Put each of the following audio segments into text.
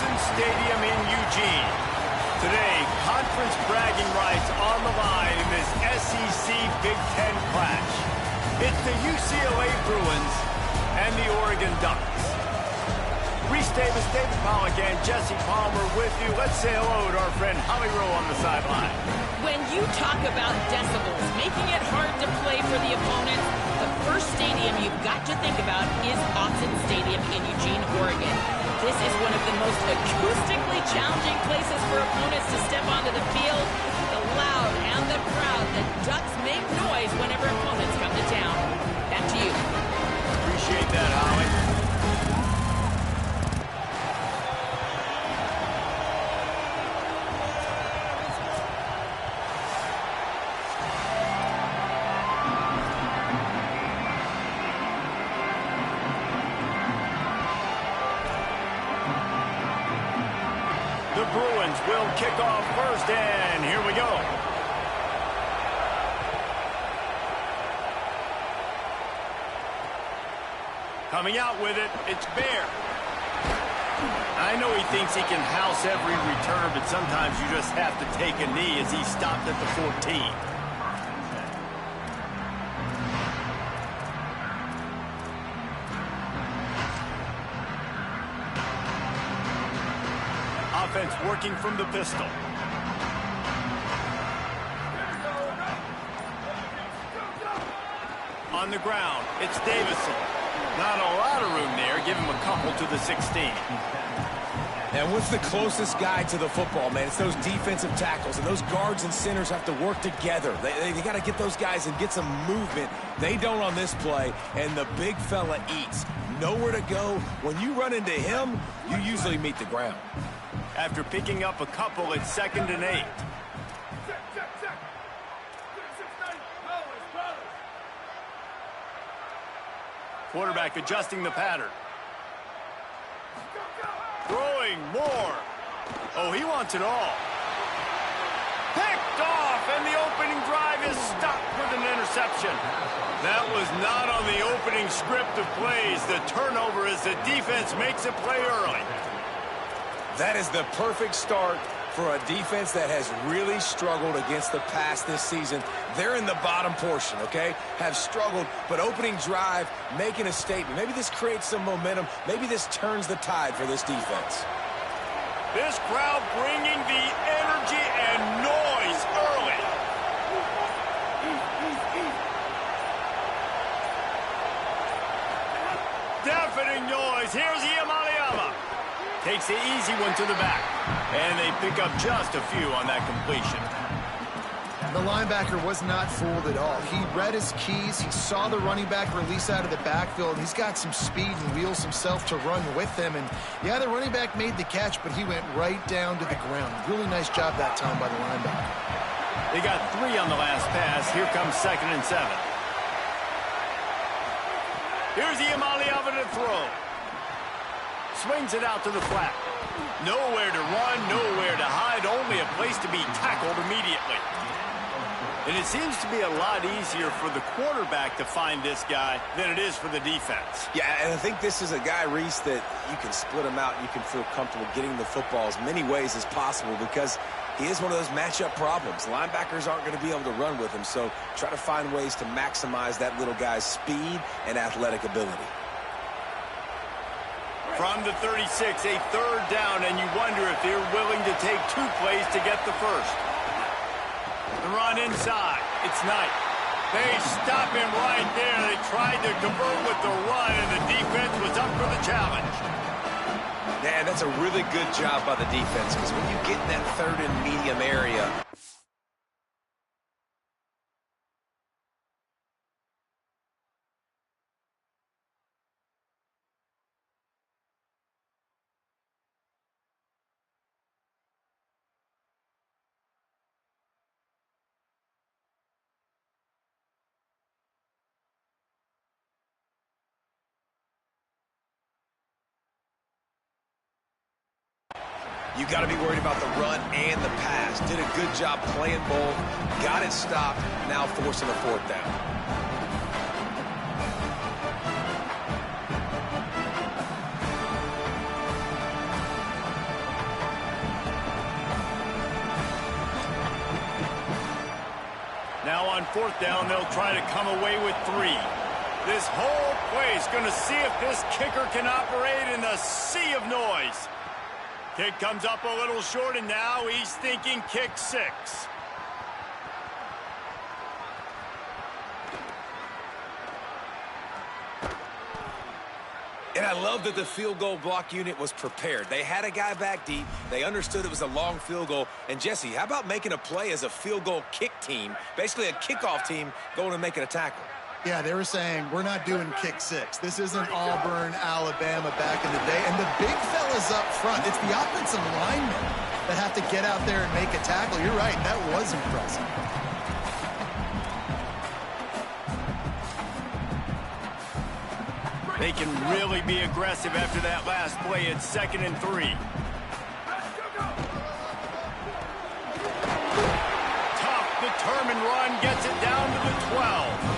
Autzen Stadium in Eugene. Today, conference bragging rights on the line in this SEC Big Ten clash. It's the UCLA Bruins and the Oregon Ducks. Reese Davis, David Pollack, and Jesse Palmer with you. Let's say hello to our friend Holly Rowe on the sideline. When you talk about decibels, making it hard to play for the opponent, the first stadium you've got to think about is Autzen Stadium in Eugene, Oregon. This is one of the most acoustically challenging places for opponents to step onto the field. The loud and the proud, the Ducks make noise whenever opponents come to town. Back to you. Appreciate that, Holly. The Bruins will kick off first, and here we go. Coming out with it, it's Bear. I know he thinks he can house every return, but sometimes you just have to take a knee as he stopped at the 14. Offense working from the pistol. On the ground, it's Davison. Not a lot of room there. Give him a couple to the 16. And what's the closest guy to the football, man? It's those defensive tackles, and those guards and centers have to work together. They got to get those guys and get some movement. They don't on this play, and the big fella eats. Nowhere to go. When you run into him, you usually meet the ground. After picking up a couple, it's 2nd and 8. Quarterback adjusting the pattern. Throwing more. Oh, he wants it all. Picked off, and the opening drive is stopped with an interception. That was not on the opening script of plays. The turnover as the defense makes a play early. That is the perfect start for a defense that has really struggled against the pass this season. They're in the bottom portion, okay? Have struggled, but opening drive, making a statement. Maybe this creates some momentum. Maybe this turns the tide for this defense. This crowd bringing the energy and noise early. Deafening noise. Here's Iamaleava. Takes the easy one to the back. And they pick up just a few on that completion. The linebacker was not fooled at all. He read his keys. He saw the running back release out of the backfield. He's got some speed and wheels himself to run with him. And, yeah, the running back made the catch, but he went right down to the ground. Really nice job that time by the linebacker. They got 3 on the last pass. Here comes 2nd and 7. Here's Iamaleava to throw. Swings it out to the flat. Nowhere to run, nowhere to hide, only a place to be tackled immediately. And it seems to be a lot easier for the quarterback to find this guy than it is for the defense. Yeah, and I think this is a guy, Reese, that you can split him out. You can feel comfortable getting the football as many ways as possible because he is one of those matchup problems. Linebackers aren't going to be able to run with him, so try to find ways to maximize that little guy's speed and athletic ability. From the 36, a 3rd down, and you wonder if they're willing to take 2 plays to get the first. The run inside. It's Knight. They stop him right there. They tried to convert with the run, and the defense was up for the challenge. Man, that's a really good job by the defense because when you get in that 3rd and medium area, you got to be worried about the run and the pass. Did a good job playing both. Got it stopped. Now forcing a 4th down. 4th down, they'll try to come away with 3. This whole play is going to see if this kicker can operate in the sea of noise. Kick comes up a little short, and now he's thinking kick 6. And I love that the field goal block unit was prepared. They had a guy back deep. They understood it was a long field goal. And, Jesse, how about making a play as a field goal kick team, basically a kickoff team going and making a tackle? Yeah, they were saying, we're not doing kick 6. This isn't Auburn, Alabama back in the day. And the big fellas up front, it's the offensive linemen that have to get out there and make a tackle. You're right, that was impressive. They can really be aggressive after that last play. It's 2nd and 3. Tough, determined run gets it down to the 12.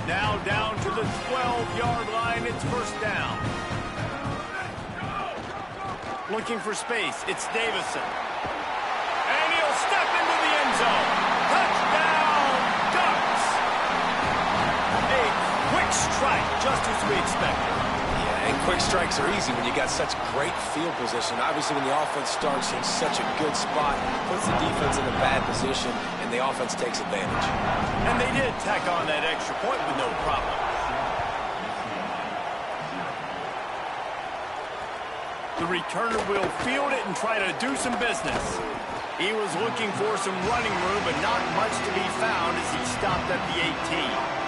Now down to the 12-yard line. It's 1st down. Looking for space. It's Davison. And he'll step into the end zone. Touchdown, Ducks! A quick strike, just as we expected. Yeah, and quick strikes are easy when you got such great field position. Obviously, when the offense starts in such a good spot, puts the defense in a bad position, and the offense takes advantage. And they did tack on that extra point with no problem. The returner will field it and try to do some business. He was looking for some running room, but not much to be found as he stopped at the 18.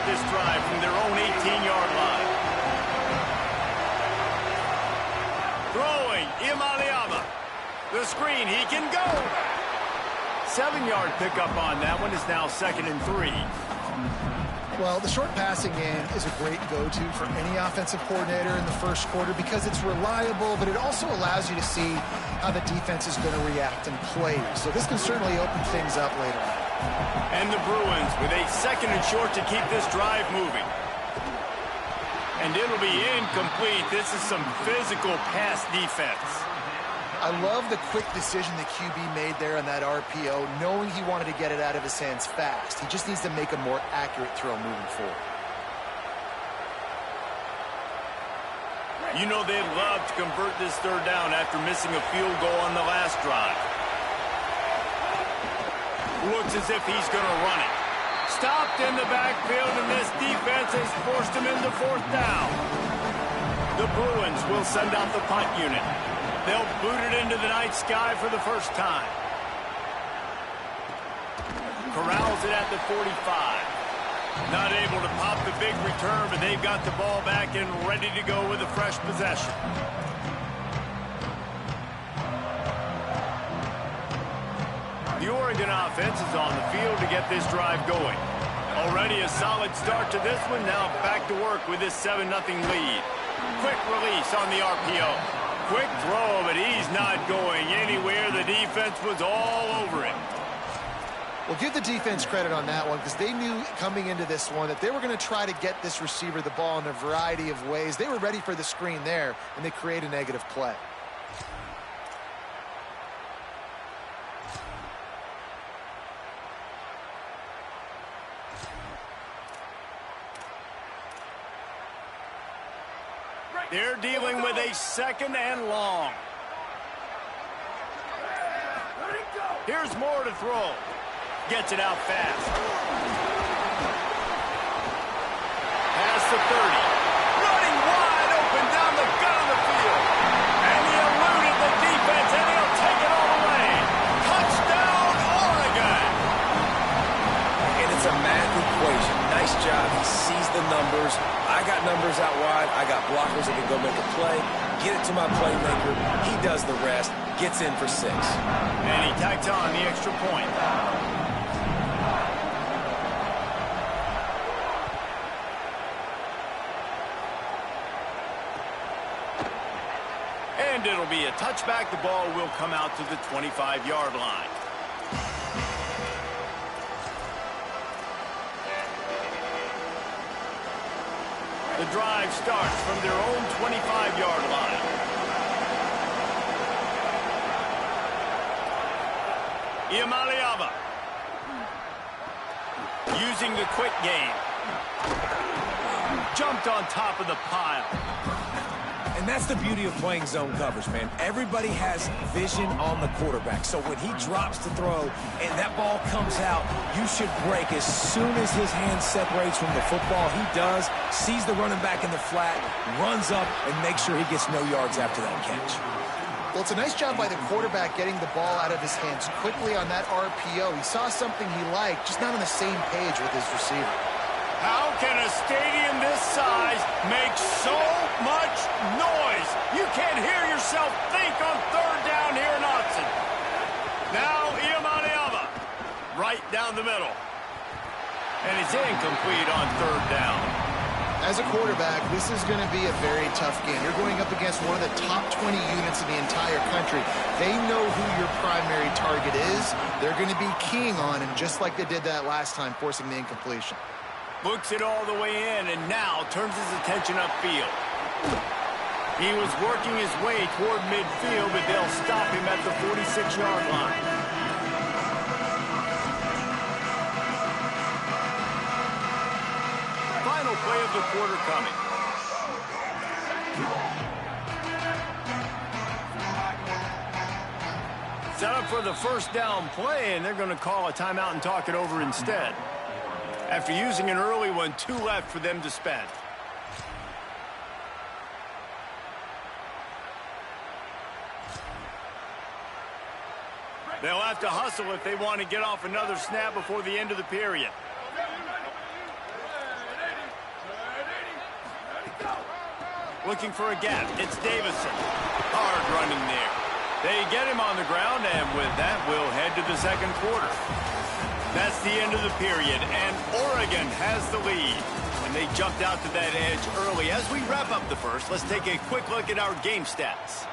This drive from their own 18-yard line. Throwing, Imaliama. The screen, he can go. 7-yard pickup on that one is now 2nd and 3. Well, the short passing game is a great go-to for any offensive coordinator in the first quarter because it's reliable, but it also allows you to see how the defense is going to react and play. So this can certainly open things up later on. And the Bruins with a 2nd and short to keep this drive moving. And it'll be incomplete. This is some physical pass defense. I love the quick decision the QB made there on that RPO, knowing he wanted to get it out of his hands fast. He just needs to make a more accurate throw moving forward. You know they'd love to convert this 3rd down after missing a field goal on the last drive. Looks as if he's going to run it. Stopped in the backfield, and this defense has forced him into 4th down. The Bruins will send out the punt unit. They'll boot it into the night sky for the first time. Corrals it at the 45. Not able to pop the big return, but they've got the ball back and ready to go with a fresh possession. The Oregon offense is on the field to get this drive going. Already a solid start to this one. Now back to work with this 7-0 lead. Quick release on the RPO. Quick throw, but he's not going anywhere. The defense was all over him. Well, give the defense credit on that one because they knew coming into this one that they were going to try to get this receiver the ball in a variety of ways. They were ready for the screen there, and they create a negative play. They're dealing with a 2nd and long. Here's Moore to throw. Gets it out fast. Past the 30. Running wide open down the gut of the field. And he eluded the defense, and he'll take it all the way. Touchdown, Oregon! And it's a math equation. Nice job. He sees the numbers. I got numbers out wide. I got blockers that can go make a play. Get it to my playmaker. He does the rest. Gets in for 6. And he tacks on the extra point. And And it'll be a touchback. The ball will come out to the 25-yard line. The drive starts from their own 25-yard line. Iamaleava using the quick game. Jumped on top of the pile. And that's the beauty of playing zone coverage, man. Everybody has vision on the quarterback. So when he drops to throw and that ball comes out, you should break as soon as his hand separates from the football. He does, sees the running back in the flat, runs up, and makes sure he gets no yards after that catch. Well, it's a nice job by the quarterback getting the ball out of his hands quickly on that RPO. He saw something he liked, just not on the same page with his receiver. How can a stadium this size make so much noise? You can't hear yourself think on third down here in Autzen. Now Iamaleava, right down the middle. And it's incomplete on third down. As a quarterback, this is going to be a very tough game. You're going up against one of the top 20 units in the entire country. They know who your primary target is. They're going to be keying on him, just like they did that last time, forcing the incompletion. Looks it all the way in and now turns his attention upfield. He was working his way toward midfield, but they'll stop him at the 46-yard line. Final play of the quarter coming. Set up for the first down play, and they're going to call a timeout and talk it over instead. After using an early one, 2 left for them to spend. They'll have to hustle if they want to get off another snap before the end of the period. Looking for a gap. It's Davison. Hard running there. They get him on the ground, and with that, we'll head to the second quarter. That's the end of the period, and Oregon has the lead. And they jumped out to that edge early. As we wrap up the first, let's take a quick look at our game stats.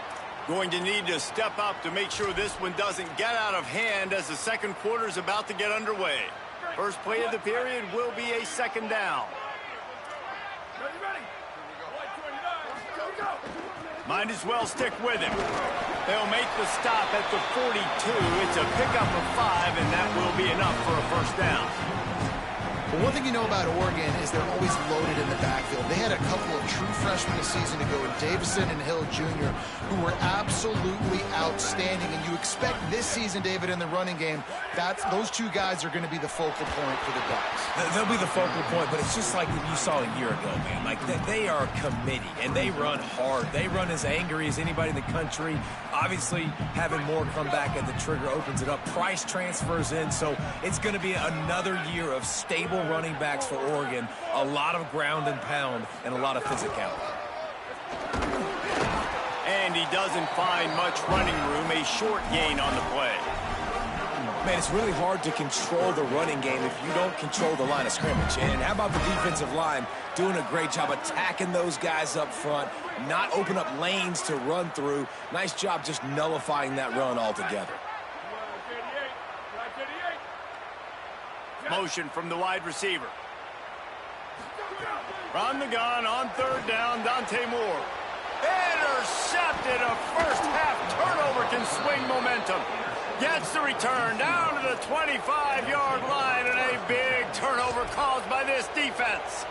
Going to need to step up to make sure this one doesn't get out of hand as the second quarter is about to get underway. First play of the period will be a second down. Might as well stick with him. They'll make the stop at the 42. It's a pickup of 5, and that will be enough for a first down. Well, one thing you know about Oregon is they're always loaded in the backfield. They had a couple of true freshmen a season ago in Davison and Hill Jr., who were absolutely outstanding. And you expect this season, David, in the running game, those 2 guys are going to be the focal point for the Ducks. They'll be the focal point, but it's just like you saw a year ago, man. Like, they are a committee, and they run hard. They run as angry as anybody in the country. Obviously, having Moore come back at the trigger opens it up. Price transfers in, so it's going to be another year of stable running backs for Oregon. A lot of ground and pound and a lot of physicality. And he doesn't find much running room. A short gain on the play. Man, it's really hard to control the running game if you don't control the line of scrimmage. And how about the defensive line doing a great job attacking those guys up front, not open up lanes to run through. Nice job just nullifying that run altogether. Motion from the wide receiver. From the gun on third down, Dante Moore. Intercepted. A first half turnover can swing momentum. Gets the return down to the 25-yard line, and a big turnover caused by this defense.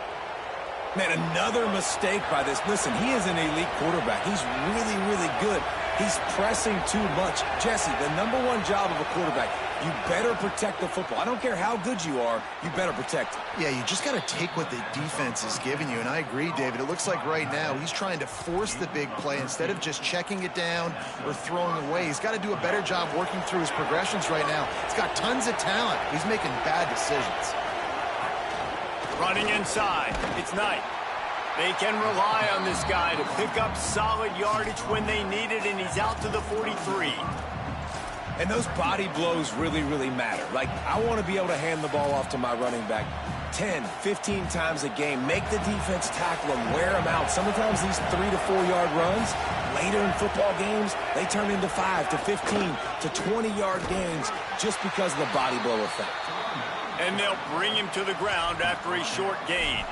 Man, another mistake by this. Listen, he is an elite quarterback. He's really, really good. He's pressing too much. Jesse, the #1 job of a quarterback, you better protect the football. I don't care how good you are, you better protect it. Yeah, you just got to take what the defense is giving you, and I agree, David. It looks like right now he's trying to force the big play instead of just checking it down or throwing away. He's got to do a better job working through his progressions right now. He's got tons of talent. He's making bad decisions. Running inside, it's Knight. They can rely on this guy to pick up solid yardage when they need it, and he's out to the 43. And those body blows really, really matter. Like, I want to be able to hand the ball off to my running back 10, 15 times a game. Make the defense tackle him, wear him out. Sometimes these 3 to 4 yard runs later in football games, they turn into 5 to 15 to 20-yard gains just because of the body blow effect. And they'll bring him to the ground after a short gain.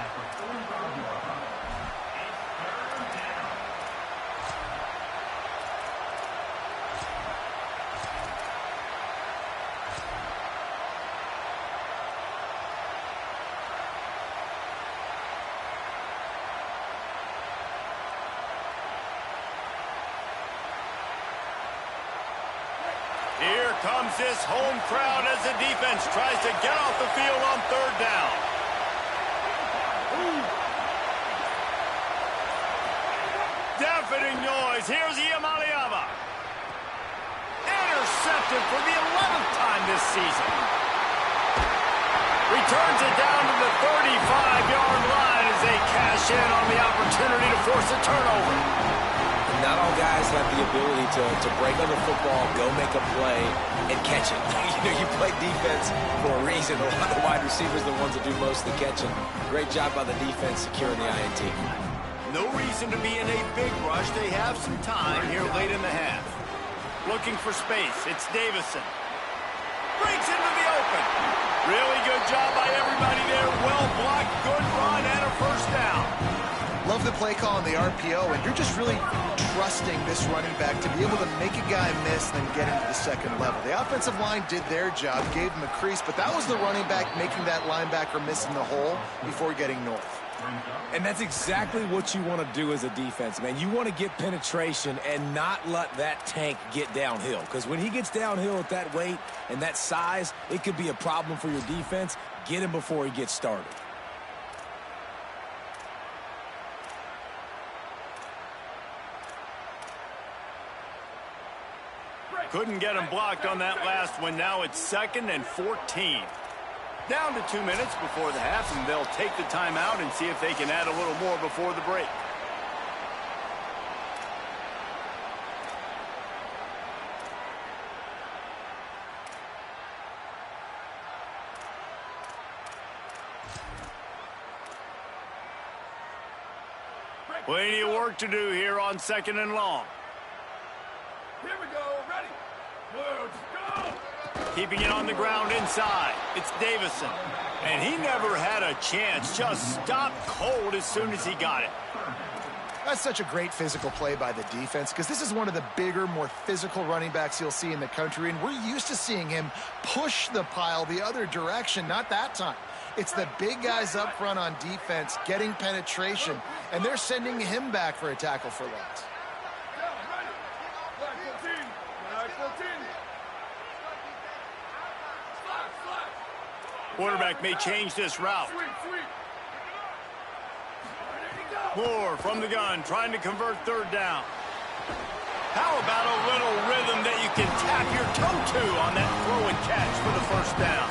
Here comes this home crowd as the defense tries to get off the field on third down. Deafening noise. Here's Iamaleava. Intercepted for the 11th time this season. Returns it down to the 35-yard line as they cash in on the opportunity to force a turnover. Not all guys have the ability to break on the football, go make a play, and catch it. You play defense for a reason. A lot of the wide receivers are the ones that do most of the catching. Great job by the defense securing the INT. No reason to be in a big rush. They have some time here late in the half. Looking for space. It's Davison. Breaks into the open. Really good job by everybody there. Well blocked, good run, and a first down. Love the play call on the RPO, and you're just really trusting this running back to be able to make a guy miss and then get into the second level. The offensive line did their job, gave him a crease, but that was the running back making that linebacker miss in the hole before getting north. And that's exactly what you want to do as a defense, man. You want to get penetration and not let that tank get downhill. Because when he gets downhill at that weight and that size, it could be a problem for your defense. Get him before he gets started. Couldn't get him blocked on that last one. Now it's 2nd and 14. Down to 2 minutes before the half, and they'll take the timeout and see if they can add a little more before the break. Plenty of work to do here on 2nd and long. Here we go, ready. Let's go. Keeping it on the ground inside. It's Davison. And he never had a chance. Just stopped cold as soon as he got it. That's such a great physical play by the defense because this is one of the bigger, more physical running backs you'll see in the country, and we're used to seeing him push the pile the other direction. Not that time. It's the big guys up front on defense getting penetration, and they're sending him back for a tackle for loss. Quarterback may change this route. Moore from the gun, trying to convert third down. How about a little rhythm that you can tap your toe to on that throw and catch for the first down?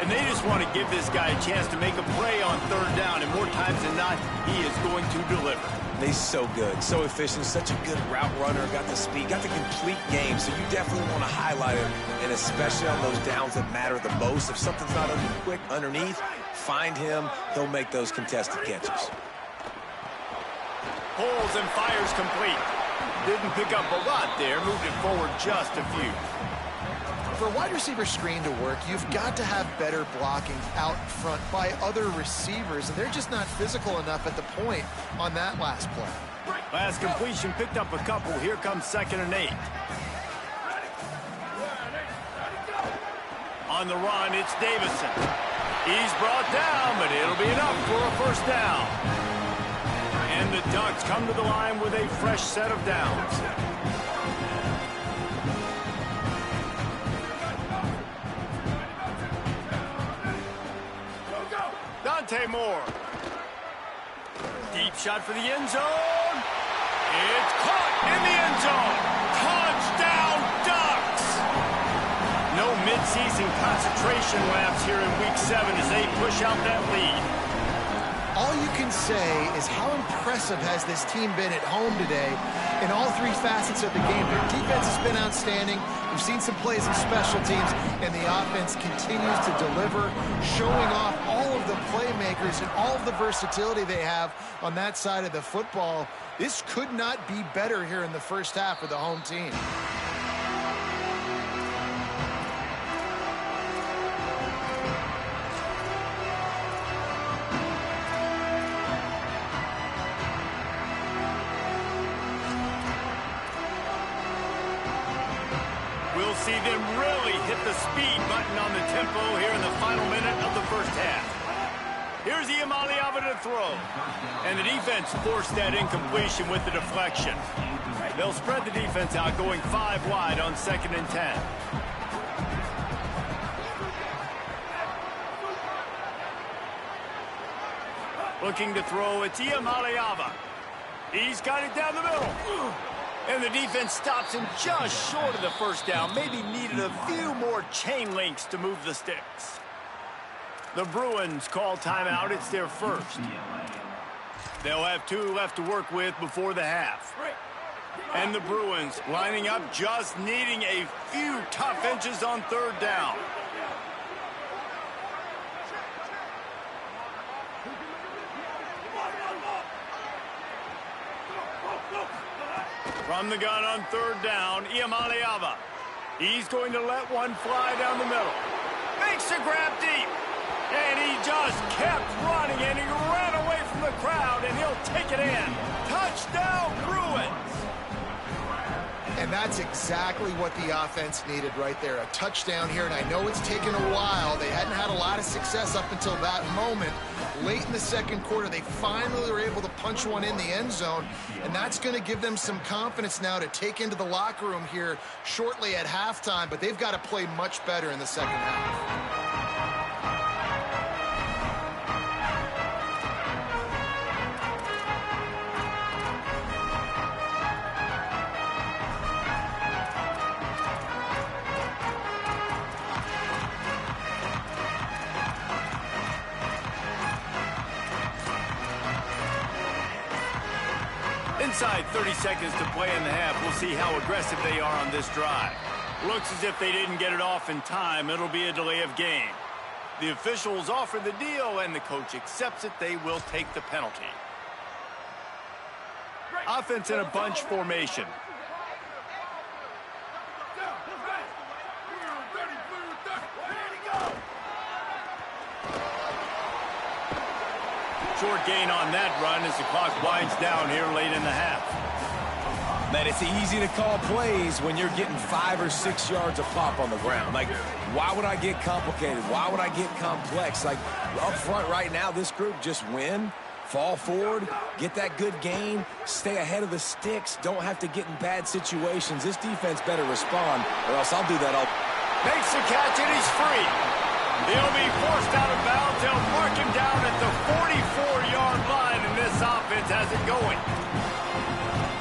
And they just want to give this guy a chance to make a play on third down, and more times than not, he is going to deliver. He's so good, so efficient, such a good route runner, got the speed, got the complete game, so you definitely want to highlight him, and especially on those downs that matter the most. If something's not quick underneath, find him, he'll make those contested catches. Pulls and fires complete. Didn't pick up a lot there, moved it forward just a few. For a wide receiver screen to work, you've got to have better blocking out front by other receivers, and they're just not physical enough at the point on that last play. Last completion picked up a couple. Here comes 2nd and 8. On the run, it's Davison. He's brought down, but it'll be enough for a first down. And the Ducks come to the line with a fresh set of downs. Dante Moore. Deep shot for the end zone. It's caught in the end zone. Touchdown, Ducks! No midseason concentration lapse here in Week 7 as they push out that lead. all you can say is how impressive has this team been at home today in all three facets of the game. Their defense has been outstanding. We've seen some plays in special teams, and the offense continues to deliver, showing off all of the playmakers and all of the versatility they have on that side of the football. This could not be better here in the first half for the home team. We'll see them really hit the speed button on the tempo here in the final minute of the first half. Here's Iamaleava to throw. And the defense forced that incompletion with the deflection. They'll spread the defense out, going 5 wide on 2nd and 10. Looking to throw, it's Iamaleava. He's got it down the middle. And the defense stops him just short of the first down. Maybe needed a few more chain links to move the sticks. The Bruins call timeout. It's their first. They'll have 2 left to work with before the half. And the Bruins lining up, just needing a few tough inches on 3rd down. From the gun on 3rd down, Iamaleava. He's going to let one fly down the middle. Makes a grab deep. And he just kept running, and he ran away from the crowd, and he'll take it in. Touchdown, Bruins! And that's exactly what the offense needed right there. A touchdown here, and I know it's taken a while. They hadn't had a lot of success up until that moment. Late in the second quarter, they finally were able to punch one in the end zone, and that's going to give them some confidence now to take into the locker room here shortly at halftime, but they've got to play much better in the second half. Inside 30 seconds to play in the half. We'll see how aggressive they are on this drive. Looks as if they didn't get it off in time. It'll be a delay of game. The officials offer the deal, and the coach accepts it. They will take the penalty. Offense in a bunch formation. Short gain on that run as the clock winds down here late in the half. Man, it's easy to call plays when you're getting 5 or 6 yards of pop on the ground. Like, why would I get complicated? Why would I get complex? Like, up front right now, this group just win, fall forward, get that good gain, stay ahead of the sticks, don't have to get in bad situations. This defense better respond, or else I'll do that all. Makes the catch, and he's free. He'll be forced out of bounds. They'll mark him down at the 44-yard line, and this offense has it going.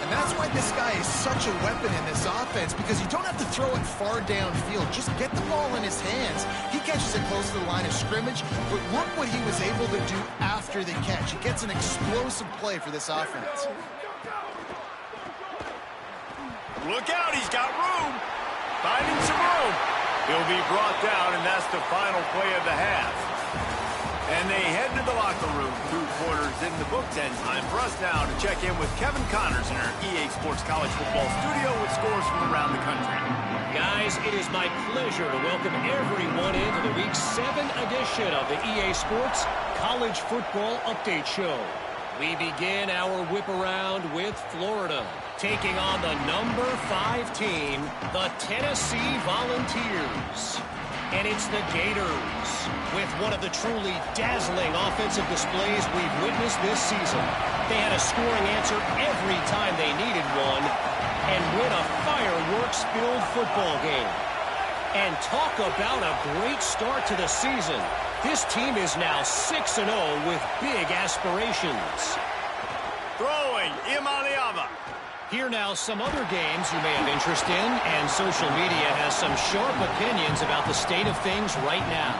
And that's why this guy is such a weapon in this offense, because you don't have to throw it far downfield. Just get the ball in his hands. He catches it close to the line of scrimmage, but look what he was able to do after the catch. He gets an explosive play for this offense. Look out, he's got room. Finding some room. He'll be brought down, and that's the final play of the half. And they head to the locker room. 2 quarters in the books, and time for us now to check in with Kevin Connors in our EA Sports College Football studio with scores from around the country. Guys, it is my pleasure to welcome everyone into the Week 7 edition of the EA Sports College Football Update Show. We begin our whip around with Florida, taking on the number 5 team, the Tennessee Volunteers. And it's the Gators, with one of the truly dazzling offensive displays we've witnessed this season. They had a scoring answer every time they needed one, and win a fireworks-filled football game. And talk about a great start to the season. This team is now 6-0 with big aspirations. Throwing, Iamaleava. Here now some other games you may have interest in, and social media has some sharp opinions about the state of things right now.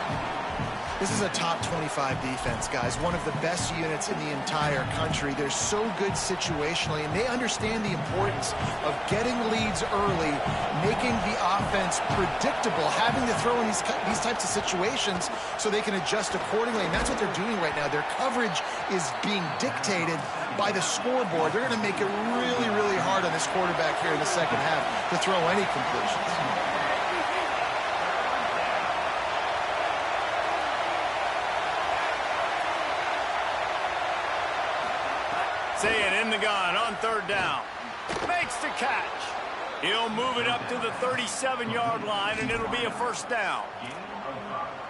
This is a top 25 defense, guys. One of the best units in the entire country. They're so good situationally, and they understand the importance of getting leads early, making the offense predictable, having to throw in these types of situations so they can adjust accordingly. And that's what they're doing right now. Their coverage is being dictated by the scoreboard. They're going to make it really, really hard on this quarterback here in the second half to throw any completions. Saying in the gun on third down. Makes the catch. He'll move it up to the 37-yard line, and it'll be a first down.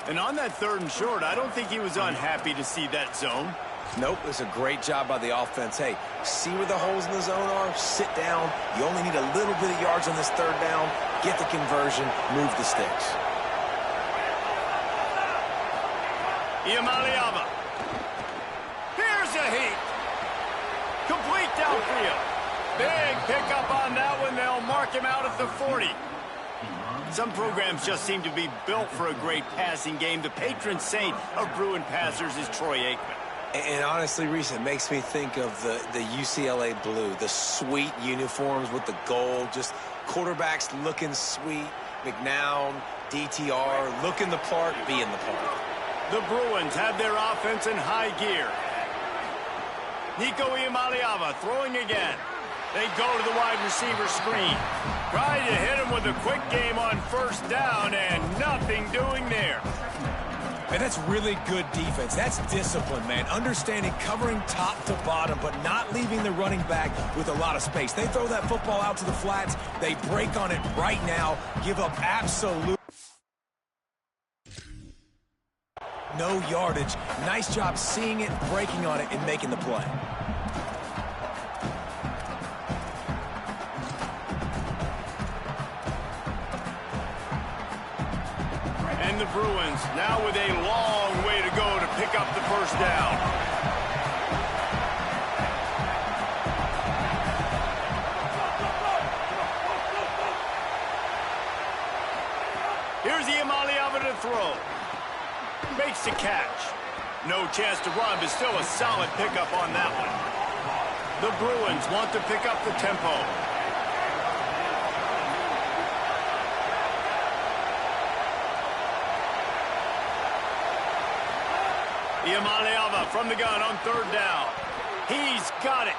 And on that third and short, I don't think he was unhappy to see that zone. Nope, it's a great job by the offense. Hey, see where the holes in the zone are? Sit down. You only need a little bit of yards on this third down. Get the conversion. Move the sticks. Iamaleava. Here's a heat. Complete downfield. Big pickup on that one. They'll mark him out at the 40. Some programs just seem to be built for a great passing game. The patron saint of Bruin passers is Troy Aikman. And honestly, Reese, it makes me think of the UCLA blue, the sweet uniforms with the gold, just quarterbacks looking sweet, McNown, DTR, looking the part, being the part. The Bruins have their offense in high gear. Nico Iamaleava throwing again. They go to the wide receiver screen. Trying to hit him with a quick game on first down, and nothing doing there. And that's really good defense. That's discipline, man. Understanding covering top to bottom, but not leaving the running back with a lot of space. They throw that football out to the flats. They break on it right now. Give up absolute no yardage. Nice job seeing it, breaking on it, and making the play. And the Bruins now with a long way to go to pick up the first down. Here's Iamaleava to throw. Makes the catch. No chance to run, but still a solid pickup on that one. The Bruins want to pick up the tempo. Iamaleava from the gun on third down. He's got it.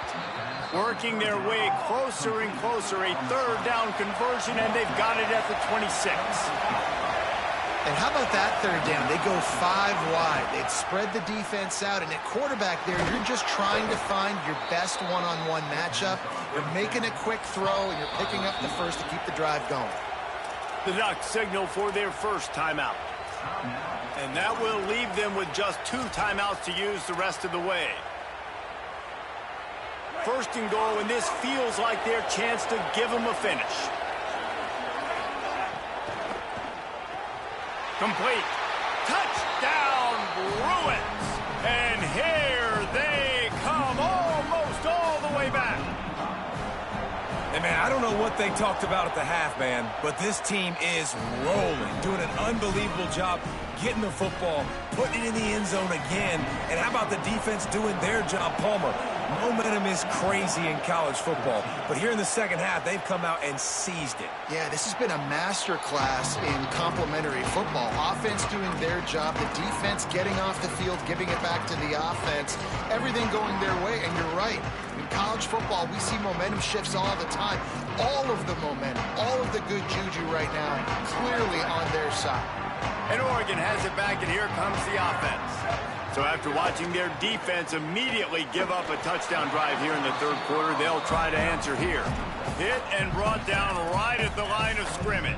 Working their way closer and closer. A third down conversion, and they've got it at the 26. And how about that third down? They go 5 wide. They'd spread the defense out. And at quarterback there, you're just trying to find your best one-on-one matchup. You're making a quick throw, and you're picking up the first to keep the drive going. The Ducks signal for their first timeout. And that will leave them with just 2 timeouts to use the rest of the way. First and goal, and this feels like their chance to give them a finish. Complete. Touchdown, Bruins. And here they come, almost all the way back. And, man, I don't know what they talked about at the half, man, but this team is rolling, doing an unbelievable job getting the football, putting it in the end zone again. And how about the defense doing their job? Palmer, momentum is crazy in college football. But here in the second half, they've come out and seized it. Yeah, this has been a master class in complementary football. Offense doing their job, the defense getting off the field, giving it back to the offense. Everything going their way, and you're right. In college football, we see momentum shifts all the time. All of the momentum, all of the good juju right now, clearly on their side. And Oregon has it back, and here comes the offense. So after watching their defense immediately give up a touchdown drive here in the third quarter, they'll try to answer here. Hit and brought down right at the line of scrimmage.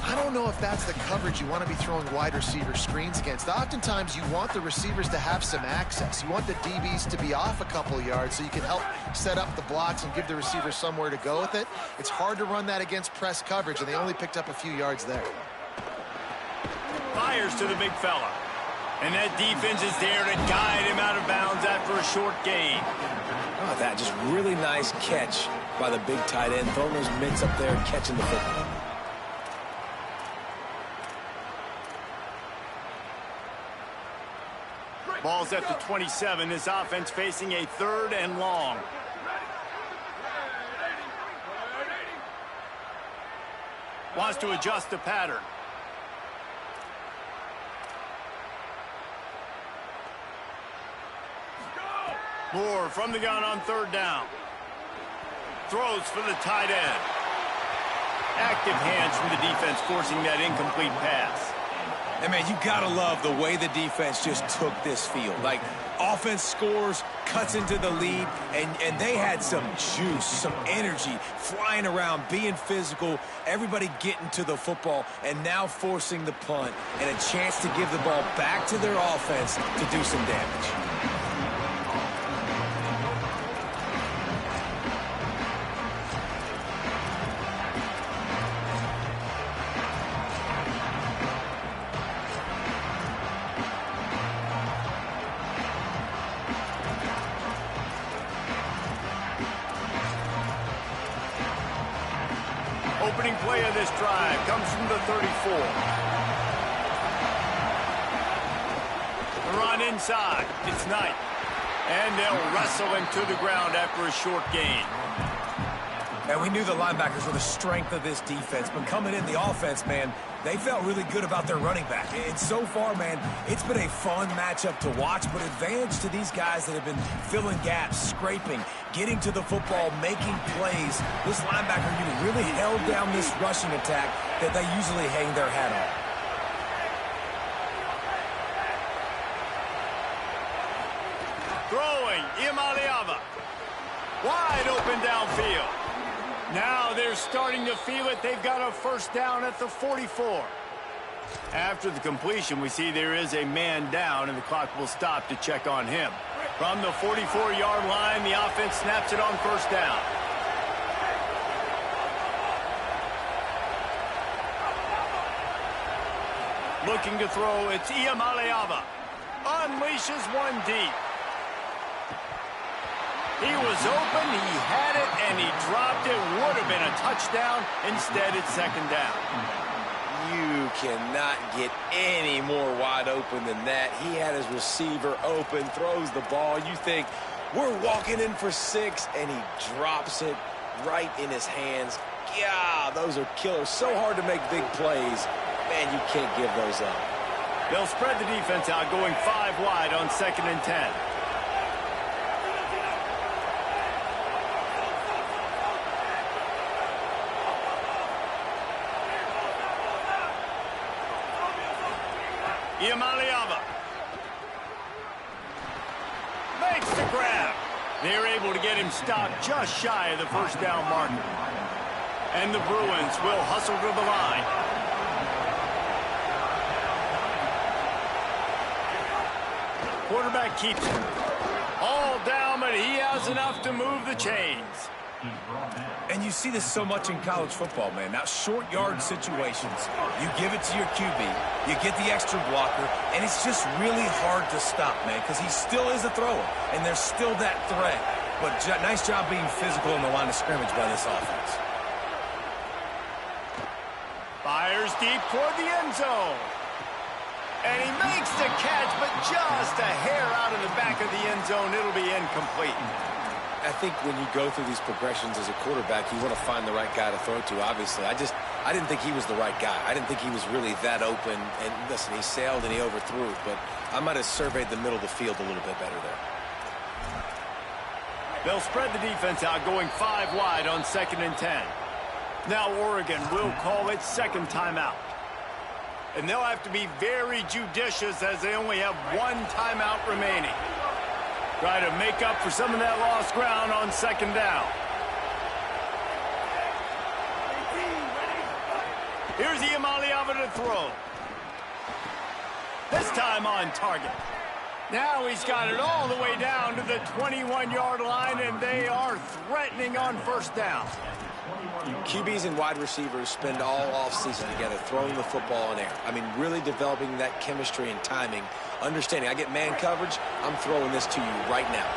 I don't know if that's the coverage you want to be throwing wide receiver screens against. Oftentimes, you want the receivers to have some access. You want the DBs to be off a couple yards so you can help set up the blocks and give the receiver somewhere to go with it. It's hard to run that against press coverage, and they only picked up a few yards there. Fires to the big fella. And that defense is there to guide him out of bounds after a short gain. Oh, that just really nice catch by the big tight end, throwing those mitts up there and catching the football. Ball's at the 27. This offense facing a 3rd and long. Wants to adjust the pattern. Moore from the gun on 3rd down. Throws for the tight end. Active hands from the defense forcing that incomplete pass. And, man, you got to love the way the defense just took this field. Like, offense scores, cuts into the lead, and they had some juice, some energy, flying around, being physical, everybody getting to the football, and now forcing the punt and a chance to give the ball back to their offense to do some damage. Opening play of this drive comes from the 34. The run inside. It's Knight. And they'll wrestle him to the ground after a short gain. And we knew the linebackers were the strength of this defense, but coming in the offense, man, they felt really good about their running back. And so far, man, it's been a fun matchup to watch, but advantage to these guys that have been filling gaps, scraping, getting to the football, making plays. This linebacker unit really held down this rushing attack that they usually hang their hat on. Throwing, Imaliava. Wide open downfield. Now they're starting to feel it. They've got a 1st down at the 44. After the completion, we see there is a man down, and the clock will stop to check on him. From the 44-yard line, the offense snaps it on 1st down. Looking to throw, it's Iamaleava. Unleashes one deep. He was open, he had it, and he dropped it. Would have been a touchdown. Instead, it's 2nd down. You cannot get any more wide open than that. He had his receiver open, throws the ball. You think, we're walking in for 6, and he drops it right in his hands. Yeah, those are killers. So hard to make big plays. Man, you can't give those up. They'll spread the defense out, going 5 wide on 2nd and 10. Iamaleava makes the grab. They're able to get him stopped just shy of the 1st down marker. And the Bruins will hustle to the line. Quarterback keeps it. All down, but he has enough to move the chains. And you see this so much in college football, man. Now, short yard situations, you give it to your QB, you get the extra blocker, and it's just really hard to stop, man, because he still is a thrower, and there's still that threat. But nice job being physical in the line of scrimmage by this offense. Fires deep toward the end zone. And he makes the catch, but just a hair out of the back of the end zone. It'll be incomplete. I think when you go through these progressions as a quarterback, you want to find the right guy to throw to, obviously. I didn't think he was the right guy. I didn't think he was really that open. And listen, he sailed and he overthrew it, but I might have surveyed the middle of the field a little bit better there. They'll spread the defense out, going 5 wide on 2nd and 10. Now Oregon will call it 2nd timeout. And they'll have to be very judicious as they only have 1 timeout remaining. Try to make up for some of that lost ground on 2nd down. Here's Iamaleava to throw. This time on target. Now he's got it all the way down to the 21-yard line, and they are threatening on 1st down. QBs and wide receivers spend all offseason together throwing the football in air. I mean, really developing that chemistry and timing. Understanding, I get man coverage, I'm throwing this to you right now.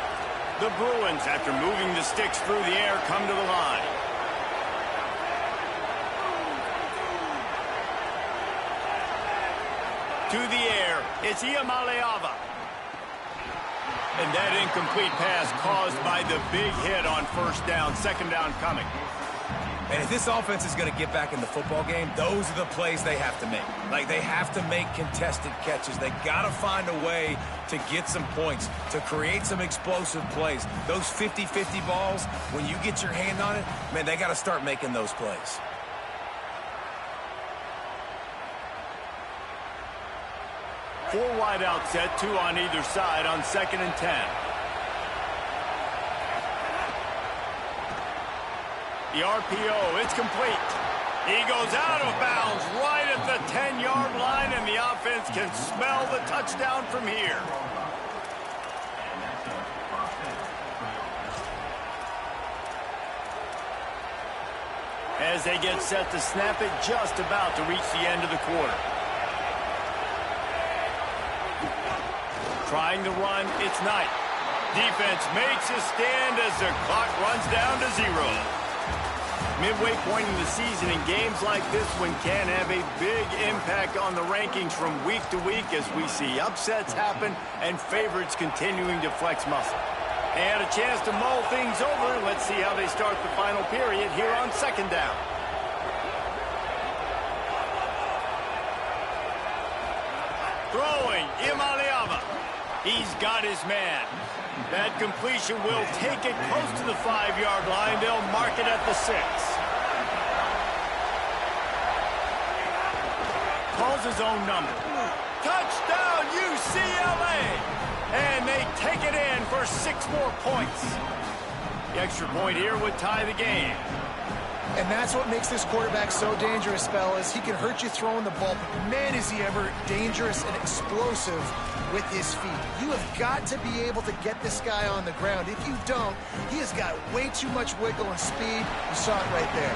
The Bruins, after moving the sticks through the air, come to the line. To the air, it's Iamaleava. And that incomplete pass caused by the big hit on first down. Second down coming. And if this offense is going to get back in the football game, those are the plays they have to make. Like, they have to make contested catches. They got to find a way to get some points, to create some explosive plays. Those 50-50 balls, when you get your hand on it, man, they got to start making those plays. Four wide out set, two on either side on 2nd and 10. The RPO, it's complete. He goes out of bounds right at the 10-yard line, and the offense can smell the touchdown from here. As they get set to snap it, just about to reach the end of the quarter. Trying to run, it's Knight. Defense makes a stand as the clock runs down to 0. Midway point in the season, in games like this one can have a big impact on the rankings from week to week as we see upsets happen and favorites continuing to flex muscle. And a chance to mull things over. Let's see how they start the final period here on 2nd down. Throwing, Imaliava. He's got his man. That completion will take it close to the 5-yard line. They'll mark it at the 6. Calls his own number. Touchdown, UCLA! And they take it in for 6 more points. The extra point here would tie the game. And that's what makes this quarterback so dangerous, fellas. He can hurt you throwing the ball, but man, is he ever dangerous and explosive with his feet. You have got to be able to get this guy on the ground. If you don't, he has got way too much wiggle and speed. You saw it right there.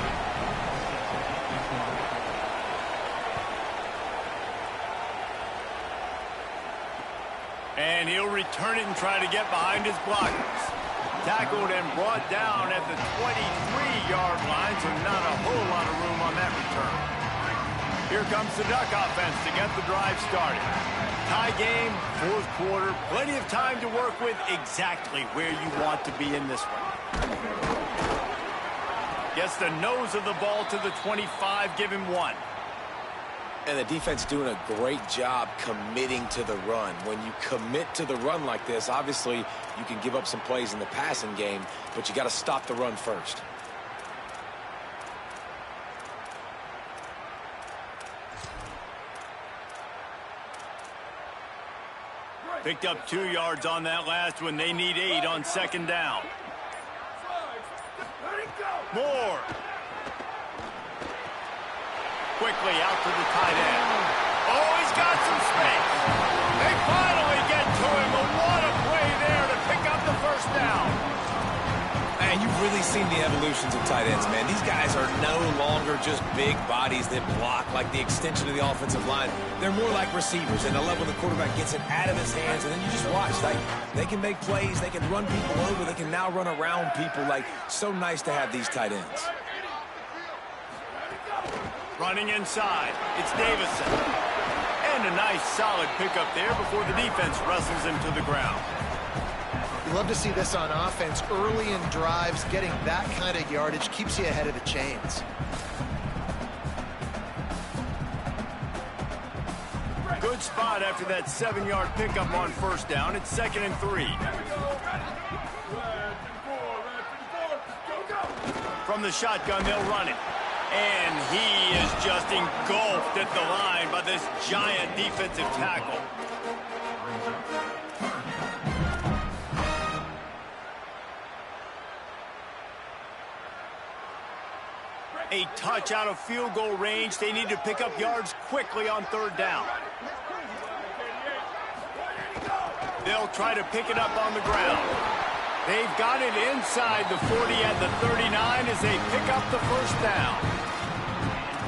And he'll return it and try to get behind his blockers. Tackled and brought down at the 23-yard line, so not a whole lot of room on that return. Here comes the Duck offense to get the drive started. Tie game, 4th quarter, plenty of time to work with, exactly where you want to be in this one. Gets the nose of the ball to the 25, give him 1. And the defense doing a great job committing to the run. When you commit to the run like this, obviously you can give up some plays in the passing game, but you got to stop the run first. Picked up 2 yards on that last one. They need 8 on 2nd down. Moore. Quickly out to the tight end. Oh, he's got some space. They finally get to him, but what a play there to pick up the 1st down. Man, you've really seen the evolutions of tight ends, man. These guys are no longer just big bodies that block like the extension of the offensive line. They're more like receivers, and I love when the quarterback gets it out of his hands, and then you just watch. Like, they can make plays, they can run people over, they can now run around people. Like, so nice to have these tight ends. Running inside, it's Davison. And a nice solid pickup there before the defense wrestles him to the ground. You love to see this on offense. Early in drives, getting that kind of yardage keeps you ahead of the chains. Good spot after that 7-yard pickup on 1st down. It's 2nd and 3. From the shotgun, they'll run it. And he is just engulfed at the line by this giant defensive tackle. A touch out of field goal range. They need to pick up yards quickly on 3rd down. They'll try to pick it up on the ground. They've got it inside the 40 at the 39 as they pick up the 1st down.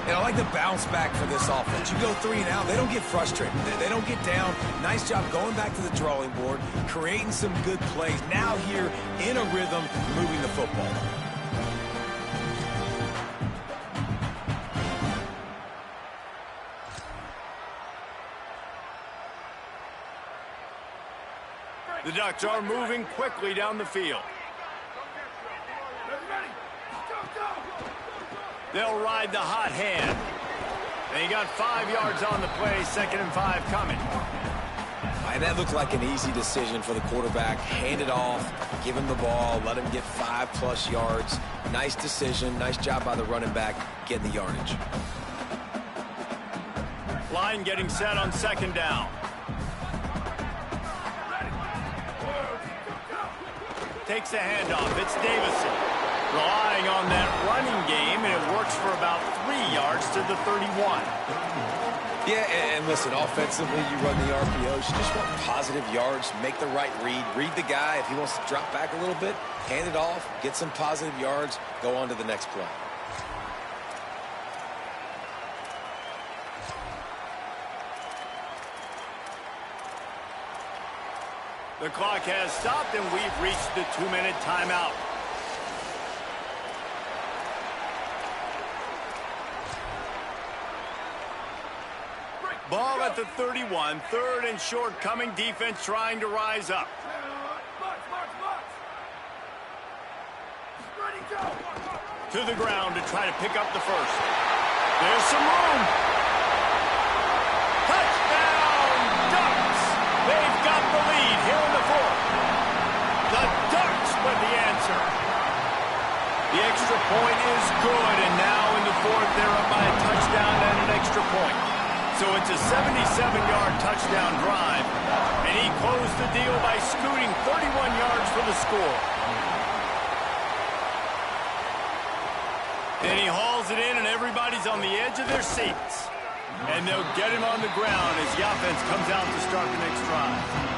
And I like the bounce back for this offense. You go 3 and out, they don't get frustrated. They don't get down. Nice job going back to the drawing board, creating some good plays. Now here in a rhythm, moving the football. The Ducks are moving quickly down the field. They'll ride the hot hand. They got 5 yards on the play, 2nd and 5 coming. And that looked like an easy decision for the quarterback. Hand it off, give him the ball, let him get 5+ yards. Nice decision, nice job by the running back getting the yardage. Line getting set on 2nd down. Takes a handoff. It's Davison. Relying on that running game, and it works for about 3 yards to the 31. Yeah, and listen, offensively, you run the RPOs. You just want positive yards, make the right read. Read the guy. If he wants to drop back a little bit, hand it off, get some positive yards, go on to the next play. The clock has stopped, and we've reached the 2-minute timeout. Ball at the 31, 3rd and short coming. Defense trying to rise up. To the ground to try to pick up the first. There's some room. Touchdown, Ducks! They've got the lead here in the 4th. The Ducks with the answer. The extra point is good, and now in the 4th, they're up by a touchdown and an extra point. So it's a 77-yard touchdown drive, and he closed the deal by scooting 31 yards for the score. Then he hauls it in, and everybody's on the edge of their seats. And they'll get him on the ground as the offense comes out to start the next drive.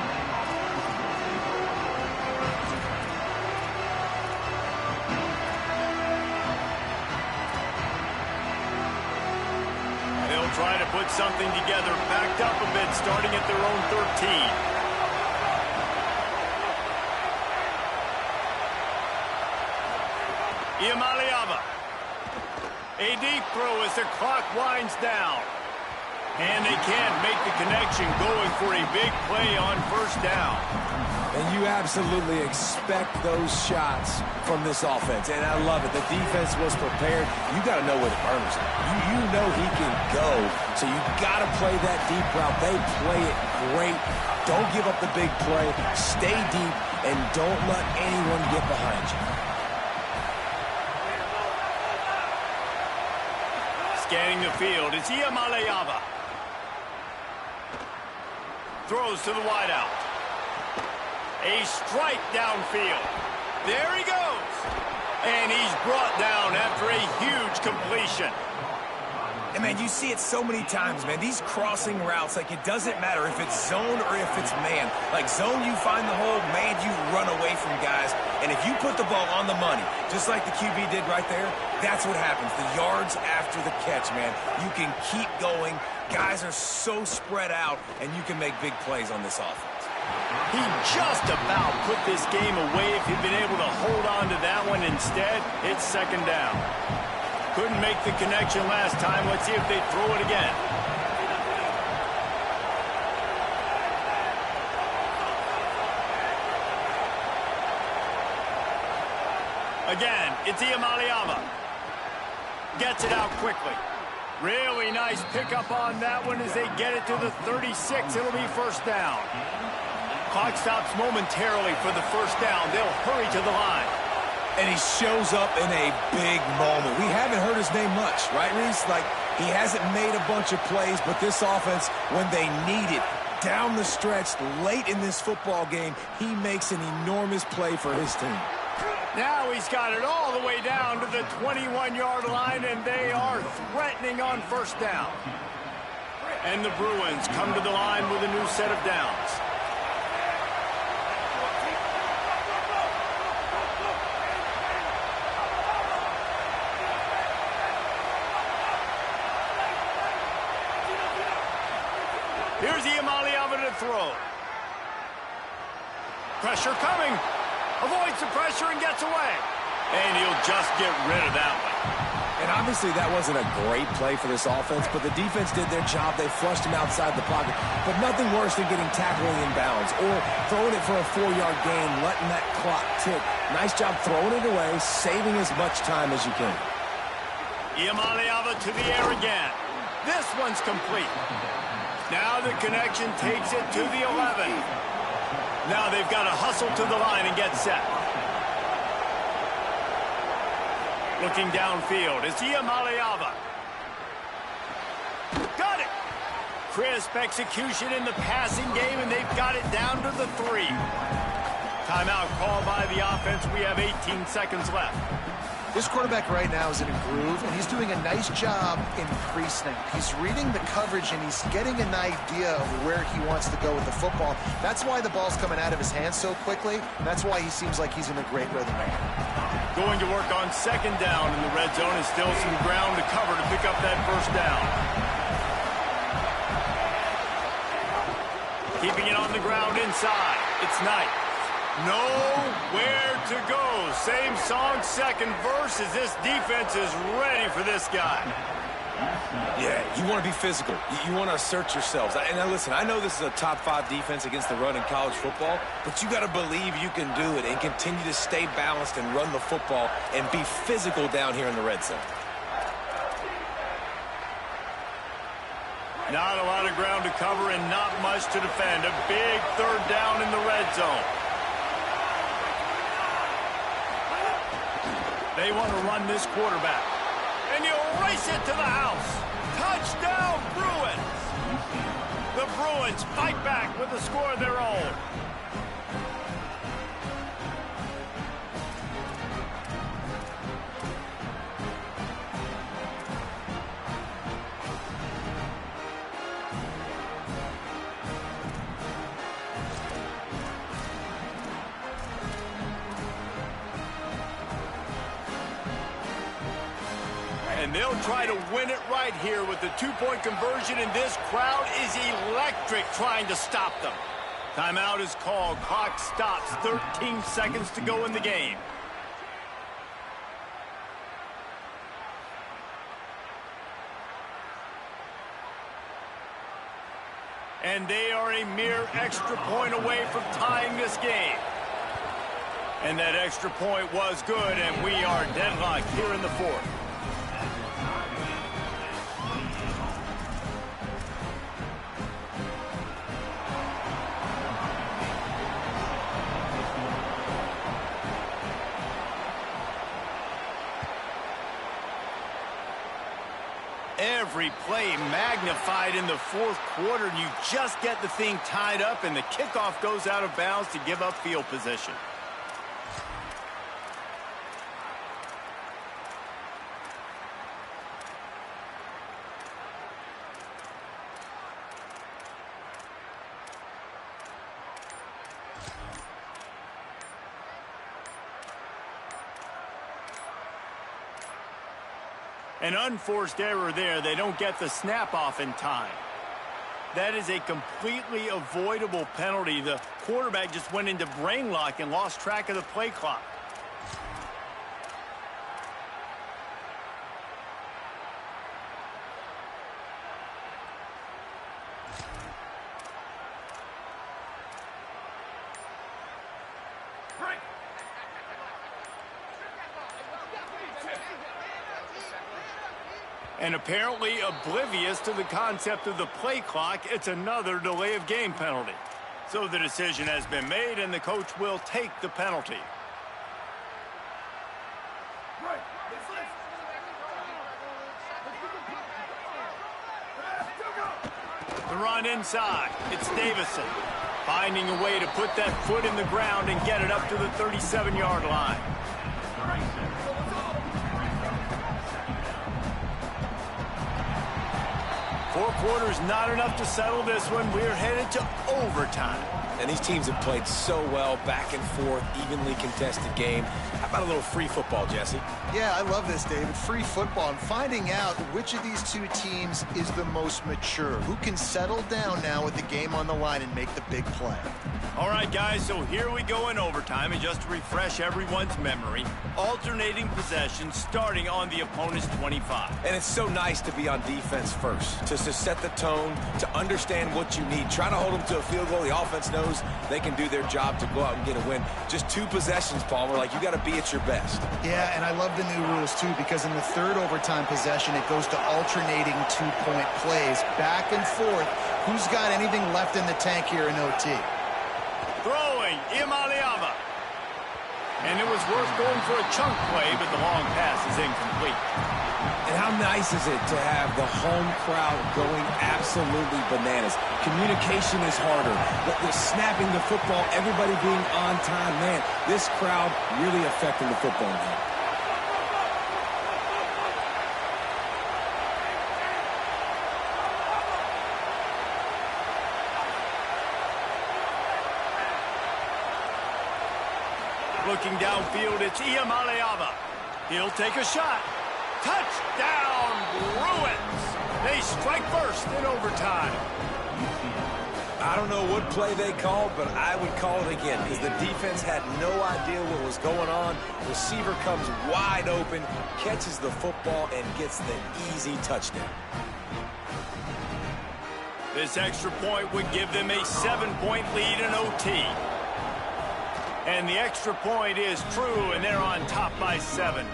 Try to put something together, backed up a bit, starting at their own 13. Iamaleava. A deep throw as the clock winds down. And they can't make the connection, going for a big play on 1st down. And you absolutely expect those shots from this offense. And I love it. The defense was prepared. You got to know where the burners are. You know he can go. So you got to play that deep route. They play it great. Don't give up the big play. Stay deep and don't let anyone get behind you. Scanning the field, it's Iamaleava. Throws to the wideout. A strike downfield. There he goes. And he's brought down after a huge completion. And, man, you see it so many times, man. These crossing routes, like, it doesn't matter if it's zone or if it's man. Like, zone, you find the hole. Man, you run away from guys. And if you put the ball on the money, just like the QB did right there, that's what happens. The yards after the catch, man. You can keep going. Guys are so spread out, and you can make big plays on this offense. He just about put this game away if he'd been able to hold on to that one. Instead, it's 2nd down. Couldn't make the connection last time. Let's see if they throw it again. Again, it's Iamaleava. Gets it out quickly. Really nice pickup on that one as they get it to the 36. It'll be 1st down. Clock stops momentarily for the 1st down. They'll hurry to the line. And he shows up in a big moment. We haven't heard his name much, right, Reese? Like, he hasn't made a bunch of plays, but this offense, when they need it, down the stretch, late in this football game, he makes an enormous play for his team. Now he's got it all the way down to the 21-yard line, and they are threatening on 1st down. And the Bruins come to the line with a new set of downs. Here's Iamaleava to throw. Pressure coming. Avoids the pressure and gets away. And he'll just get rid of that one. And obviously that wasn't a great play for this offense, but the defense did their job. They flushed him outside the pocket. But nothing worse than getting tackled in bounds or throwing it for a 4-yard gain, letting that clock tick. Nice job throwing it away, saving as much time as you can. Iamaleava to the air again. This one's complete. Now the connection takes it to the 11. Now they've got to hustle to the line and get set. Looking downfield, it's Iamaleava. Got it! Crisp execution in the passing game, and they've got it down to the 3. Timeout called by the offense. We have 18 seconds left. This quarterback right now is in a groove, and he's doing a nice job in pre-snap. He's reading the coverage, and he's getting an idea of where he wants to go with the football. That's why the ball's coming out of his hands so quickly, and that's why he seems like he's in a great rhythm right now. Going to work on second down in the red zone, and still some ground to cover to pick up that first down. Keeping it on the ground inside. It's Knight. Nowhere to go. Same song, second verse, as this defense is ready for this guy. Yeah, you want to be physical. You want to assert yourselves. And now listen, I know this is a top 5 defense against the run in college football, but you got to believe you can do it and continue to stay balanced and run the football and be physical down here in the red zone. Not a lot of ground to cover and not much to defend. A big third down in the red zone. They want to run this quarterback. And you race it to the house. Touchdown, Bruins. The Bruins fight back with a score of their own. And they'll try to win it right here with the 2-point conversion, and this crowd is electric trying to stop them. Timeout is called. Clock stops. 13 seconds to go in the game. And they are a mere extra point away from tying this game. And that extra point was good, and we are deadlocked here in the 4th. Every play magnified in the 4th quarter. You just get the thing tied up, and the kickoff goes out of bounds to give up field position. An unforced error there. They don't get the snap off in time. That is a completely avoidable penalty. The quarterback just went into brain lock and lost track of the play clock. And apparently oblivious to the concept of the play clock, it's another delay of game penalty. So the decision has been made, and the coach will take the penalty. The run inside. It's Davison finding a way to put that foot in the ground and get it up to the 37-yard line. 4 quarters, not enough to settle this one. We're headed to overtime. And these teams have played so well, back and forth, evenly contested game. How about a little free football, Jesse? Yeah, I love this, David. Free football and finding out which of these two teams is the most mature. Who can settle down now with the game on the line and make the big play? All right, guys, so here we go in overtime. And just to refresh everyone's memory, alternating possessions starting on the opponent's 25. And it's so nice to be on defense first, to set the tone, to understand what you need. Try to hold them to a field goal. The offense knows they can do their job to go out and get a win. Just 2 possessions, Palmer. Like, you got to be at your best. Yeah, and I love the new rules, too, because in the 3rd overtime possession, it goes to alternating 2-point plays, back and forth. Who's got anything left in the tank here in OT? Throwing, Imaliava. And it was worth going for a chunk play, but the long pass is incomplete. And how nice is it to have the home crowd going absolutely bananas? Communication is harder. The snapping the football, everybody being on time. Man, this crowd really affecting the football game. Looking downfield, it's Iamaleava. He'll take a shot. Touchdown, Bruins! They strike first in overtime. I don't know what play they called, but I would call it again because the defense had no idea what was going on. Receiver comes wide open, catches the football, and gets the easy touchdown. This extra point would give them a 7-point lead in OT. And the extra point is true, and they're on top by 7.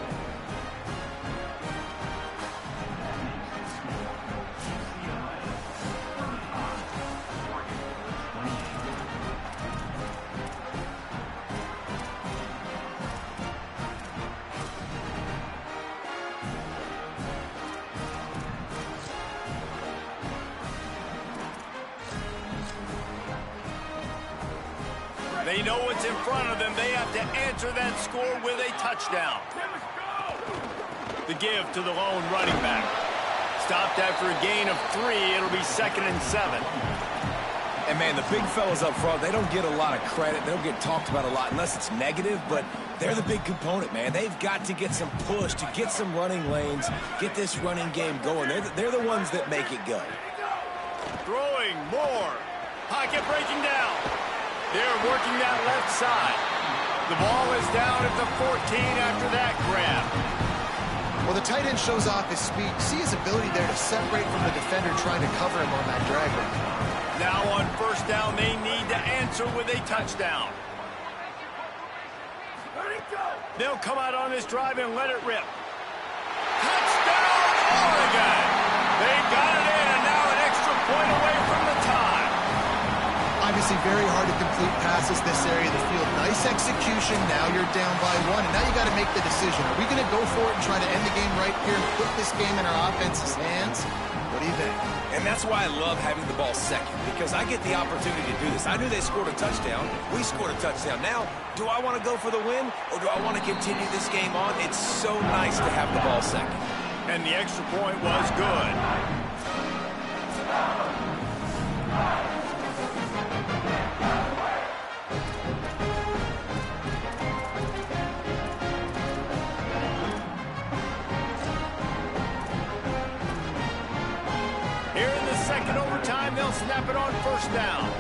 They know what's in front of them. They have to answer that score with a touchdown. The give to the lone running back. Stopped after a gain of 3. It'll be 2nd and 7. And, man, the big fellas up front, they don't get a lot of credit. They don't get talked about a lot unless it's negative, but they're the big component, man. They've got to get some push, to get some running lanes, get this running game going. They're the ones that make it go. Throwing more. Pocket breaking down. They're working that left side. The ball is down at the 14 after that grab. Well, the tight end shows off his speed. See his ability there to separate from the defender trying to cover him on that drag route. Now on 1st down, they need to answer with a touchdown. They'll come out on this drive and let it rip. Touchdown, Oregon! They got it in, and now an extra point away from the tie. Obviously very hard to complete passes this area of the field. Nice execution. Now you're down by 1, and now you got to make the decision. Are we going to go for it and try to end the game right here and put this game in our offense's hands? What do you think? And that's why I love having the ball second, because I get the opportunity to do this. I knew they scored a touchdown. We scored a touchdown. Now, do I want to go for the win, or do I want to continue this game on? It's so nice to have the ball second. And the extra point was good. Here in the 2nd overtime, they'll snap it on 1st down.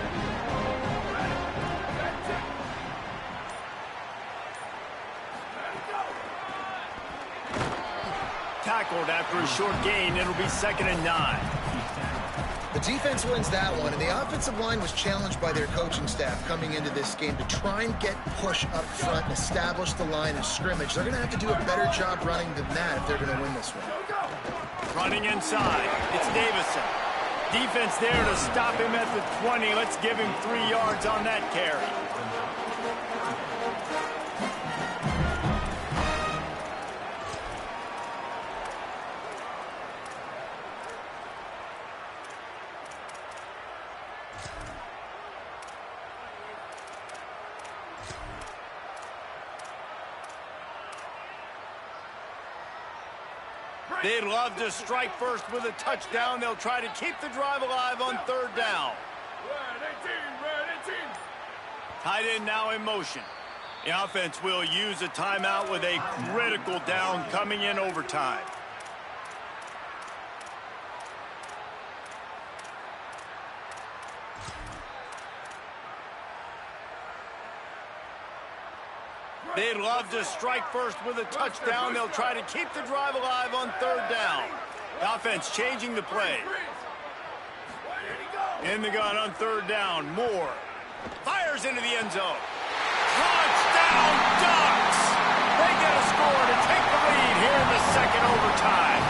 Tackled after a short gain. It'll be 2nd and 9. The defense wins that one, and the offensive line was challenged by their coaching staff coming into this game to try and get push up front and establish the line of scrimmage. They're going to have to do a better job running than that if they're going to win this one. Running inside, it's Davison. Defense there to stop him at the 20. Let's give him 3 yards on that carry. They'd love to strike first with a touchdown. They'll try to keep the drive alive on third down. Red 18. Tight end now in motion. The offense will use a timeout with a critical down coming in overtime. They'd love to strike first with a touchdown. They'll try to keep the drive alive on third down. The offense changing the play. In the gun on third down. Moore fires into the end zone. Touchdown Ducks! They get a score to take the lead here in the second overtime.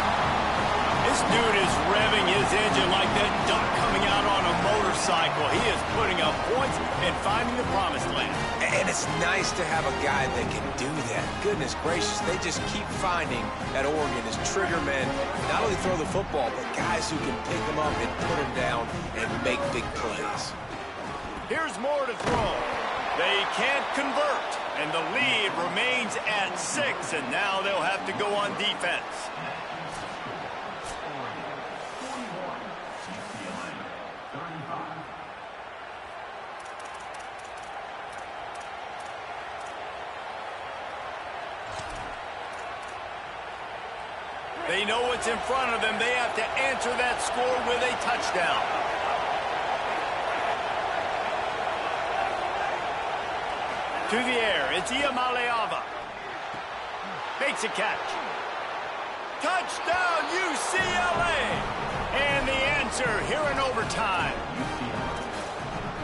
This dude is revving his engine like that duck coming out on a motorcycle. He is putting up points and finding the promised land. And it's nice to have a guy that can do that. Goodness gracious, they just keep finding at Oregon as trigger men, not only throw the football, but guys who can pick them up and put them down and make big plays. Here's Moore to throw. They can't convert, and the lead remains at 6, and now they'll have to go on defense. They know what's in front of them. They have to answer that score with a touchdown. To the air, it's Iamaleava. Makes a catch. Touchdown, UCLA! And the answer here in overtime.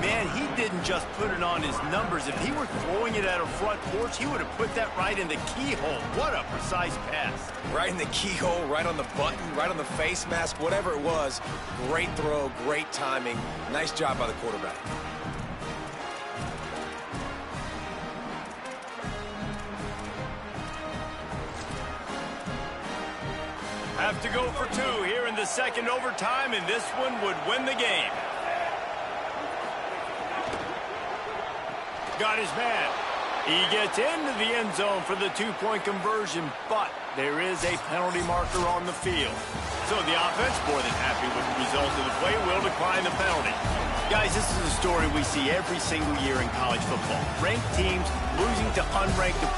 Man, he didn't just put it on his numbers. If he were throwing it at a front porch, he would have put that right in the keyhole. What a precise pass. Right in the keyhole, right on the button, right on the face mask, whatever it was. Great throw, great timing. Nice job by the quarterback. Have to go for 2 here in the second overtime, and this one would win the game. Got his man. He gets into the end zone for the 2-point conversion, but there is a penalty marker on the field. So the offense, more than happy with the result of the play, will decline the penalty. Guys, this is a story we see every single year in college football. Ranked teams losing to unranked opponents.